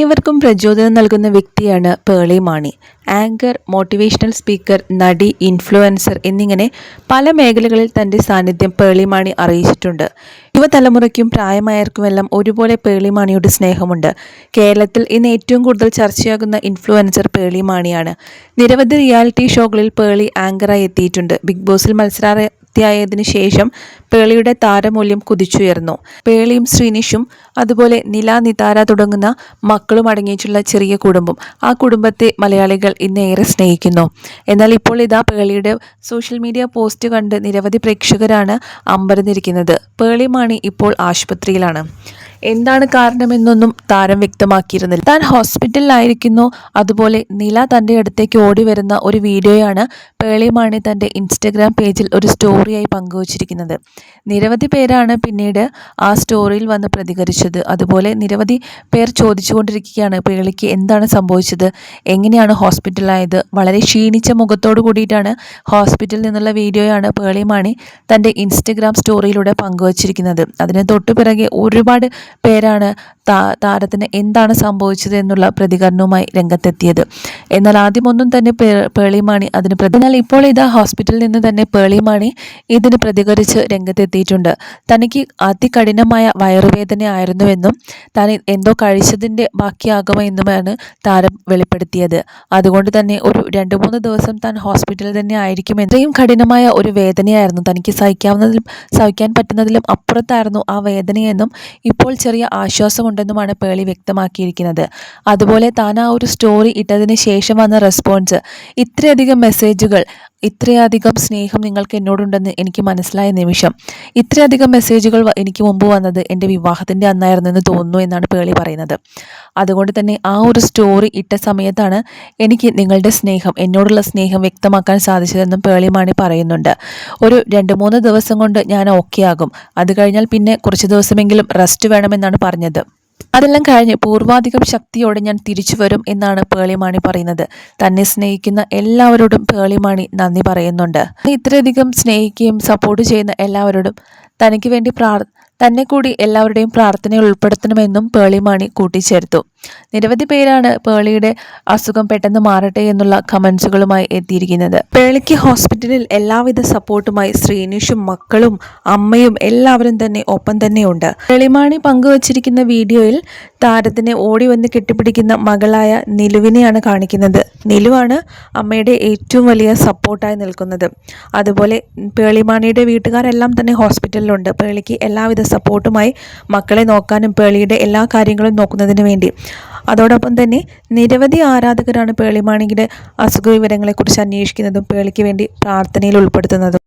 ഏവർക്കും പ്രചോദനം നൽകുന്ന വ്യക്തിയാണ് Pearle Mani. Anchor, motivational speaker, നടി, ഇൻഫ്ലുവൻസർ എന്നിങ്ങനെ പല മേഖലകളിൽ തൻ്റെ സാന്നിധ്യം പേളി മാണി അറിയിച്ചിട്ടുണ്ട്. യുവതലമുറയ്ക്കും പ്രായമായവർക്കുമെല്ലാം ഒരുപോലെ പേളി മാണിയുടെ സ്നേഹമുണ്ട്. കേരളത്തിൽ ഇന്ന് ഏറ്റവും കൂടുതൽ ചർച്ചയാകുന്ന ഇൻഫ്ലുവൻസർ പേളി മാണിയാണ്. നിരവധി റിയാലിറ്റി ഷോകളിൽ പേളി ആങ്കറായി എത്തിയിട്ടുണ്ട്. ബിഗ് ബോസിൽ ായതിനു ശേഷം പേളിയുടെ താരമൂല്യം കുതിച്ചുയർന്നു. പേളിയും ശ്രീനിഷും അതുപോലെ നില, നിതാര തുടങ്ങുന്ന മക്കളും അടങ്ങിയിട്ടുള്ള ചെറിയ കുടുംബം. ആ കുടുംബത്തെ മലയാളികൾ ഇന്ന് ഏറെ സ്നേഹിക്കുന്നു. എന്നാൽ ഇപ്പോൾ ഇതാ പേളിയുടെ സോഷ്യൽ മീഡിയ പോസ്റ്റ് കണ്ട് നിരവധി പ്രേക്ഷകരാണ് അമ്പരന്നിരിക്കുന്നത്. പേളി മാണി ഇപ്പോൾ ആശുപത്രിയിലാണ്. എന്താണ് കാരണമെന്നൊന്നും താരം വ്യക്തമാക്കിയിരുന്നില്ല. താൻ ഹോസ്പിറ്റലിലായിരിക്കുന്നു. അതുപോലെ നില തൻ്റെ അടുത്തേക്ക് ഓടി വരുന്ന ഒരു വീഡിയോയാണ് പേളി മാണി തൻ്റെ ഇൻസ്റ്റഗ്രാം പേജിൽ ഒരു സ്റ്റോറിയായി പങ്കുവച്ചിരിക്കുന്നത്. നിരവധി പേരാണ് പിന്നീട് ആ സ്റ്റോറിയിൽ വന്ന് പ്രതികരിച്ചത്. അതുപോലെ നിരവധി പേർ ചോദിച്ചുകൊണ്ടിരിക്കുകയാണ് പേളിക്ക് എന്താണ് സംഭവിച്ചത്, എങ്ങനെയാണ് ഹോസ്പിറ്റലായത്. വളരെ ക്ഷീണിച്ച മുഖത്തോട് കൂടിയിട്ടാണ് ഹോസ്പിറ്റലിൽ നിന്നുള്ള വീഡിയോയാണ് പേളി മാണി തൻ്റെ ഇൻസ്റ്റഗ്രാം സ്റ്റോറിയിലൂടെ പങ്കുവച്ചിരിക്കുന്നത്. അതിന് തൊട്ടുപിറകെ ഒരുപാട് പേരാണ് താരത്തിന് എന്താണ് സംഭവിച്ചത് എന്നുള്ള പ്രതികരണവുമായി രംഗത്തെത്തിയത്. എന്നാൽ ആദ്യമൊന്നും തന്നെ പേളി മാണി അതിന് എന്നാൽ ഇപ്പോൾ ഇതാ ഹോസ്പിറ്റലിൽ നിന്ന് തന്നെ പേളി മാണി ഇതിന് പ്രതികരിച്ച് രംഗത്തെത്തിയിട്ടുണ്ട്. തനിക്ക് അതികഠിനമായ വയറുവേദനയായിരുന്നുവെന്നും താൻ എന്തോ കഴിച്ചതിൻ്റെ ബാക്കിയാകുമോ എന്നുമാണ് താരം വെളിപ്പെടുത്തിയത്. അതുകൊണ്ട് തന്നെ ഒരു 2-3 ദിവസം താൻ ഹോസ്പിറ്റലിൽ തന്നെ ആയിരിക്കും. ഇത്രയും കഠിനമായ ഒരു വേദനയായിരുന്നു, തനിക്ക് സഹിക്കാൻ പറ്റുന്നതിലും അപ്പുറത്തായിരുന്നു ആ വേദനയെന്നും ഇപ്പോൾ ചെറിയ ആശ്വാസമുണ്ടെന്നുമാണ് പേളി വ്യക്തമാക്കിയിരിക്കുന്നത്. അതുപോലെ താൻ ആ ഒരു സ്റ്റോറി ഇട്ടതിന് ശേഷം വന്ന റെസ്പോൺസ്, ഇത്രയധികം മെസ്സേജുകൾ, ഇത്രയധികം സ്നേഹം നിങ്ങൾക്ക് എന്നോടുണ്ടെന്ന് എനിക്ക് മനസ്സിലായ നിമിഷം, ഇത്രയധികം മെസ്സേജുകൾ എനിക്ക് മുമ്പ് വന്നത് എൻ്റെ വിവാഹത്തിൻ്റെ അന്നായിരുന്നു എന്ന് തോന്നുന്നു എന്നാണ് പേളി പറയുന്നത്. അതുകൊണ്ട് തന്നെ ആ ഒരു സ്റ്റോറി ഇട്ട സമയത്താണ് എനിക്ക് നിങ്ങളുടെ സ്നേഹം, എന്നോടുള്ള സ്നേഹം വ്യക്തമാക്കാൻ സാധിച്ചതെന്നും പേളി മാണി പറയുന്നുണ്ട്. ഒരു 2-3 ദിവസം കൊണ്ട് ഞാൻ ഓക്കെ ആകും. അത് കഴിഞ്ഞാൽ പിന്നെ കുറച്ച് ദിവസമെങ്കിലും റെസ്റ്റ് വേണമെന്നാണ് പറഞ്ഞത്. അതെല്ലാം കഴിഞ്ഞ് പൂർവാധികം ശക്തിയോടെ ഞാൻ തിരിച്ചു വരും എന്നാണ് പേളി മാണി പറയുന്നത്. തന്നെ സ്നേഹിക്കുന്ന എല്ലാവരോടും പേളി മാണി നന്ദി പറയുന്നുണ്ട്. ഇത്രയധികം സ്നേഹിക്കുകയും സപ്പോർട്ട് ചെയ്യുന്ന എല്ലാവരോടും തനിക്ക് വേണ്ടി തന്നെ കൂടി എല്ലാവരുടെയും പ്രാർത്ഥനയിൽ ഉൾപ്പെടുത്തണമെന്നും പേളി മാണി കൂട്ടിച്ചേർത്തു. നിരവധി പേരാണ് പേളിയുടെ അസുഖം പെട്ടെന്ന് മാറട്ടെ എന്നുള്ള കമൻസുകളുമായി എത്തിയിരിക്കുന്നത്. പേളിക്ക് ഹോസ്പിറ്റലിൽ എല്ലാവിധ സപ്പോർട്ടുമായി ശ്രീനിഷും മക്കളും അമ്മയും എല്ലാവരും തന്നെ ഒപ്പം തന്നെയുണ്ട്. പേളി മാണി പങ്കുവച്ചിരിക്കുന്ന വീഡിയോയിൽ താരത്തിനെ ഓടി വന്ന് കെട്ടിപ്പിടിക്കുന്ന മകളായ നിലുവിനെയാണ് കാണിക്കുന്നത്. നിലുവാണ് അമ്മയുടെ ഏറ്റവും വലിയ സപ്പോർട്ടായി നിൽക്കുന്നത്. അതുപോലെ പേളി മാണിയുടെ വീട്ടുകാരെല്ലാം തന്നെ ഹോസ്പിറ്റലിലുണ്ട്. പേളിക്ക് എല്ലാവിധ സപ്പോർട്ടുമായി മക്കളെ നോക്കാനും പേളിയുടെ എല്ലാ കാര്യങ്ങളും നോക്കുന്നതിന് വേണ്ടി. അതോടൊപ്പം തന്നെ നിരവധി ആരാധകരാണ് പേളി മാണിയുടെ അസുഖ വിവരങ്ങളെക്കുറിച്ച് അന്വേഷിക്കുന്നതും പേളിക്ക് വേണ്ടി പ്രാർത്ഥനയിൽ ഉൾപ്പെടുത്തുന്നതും.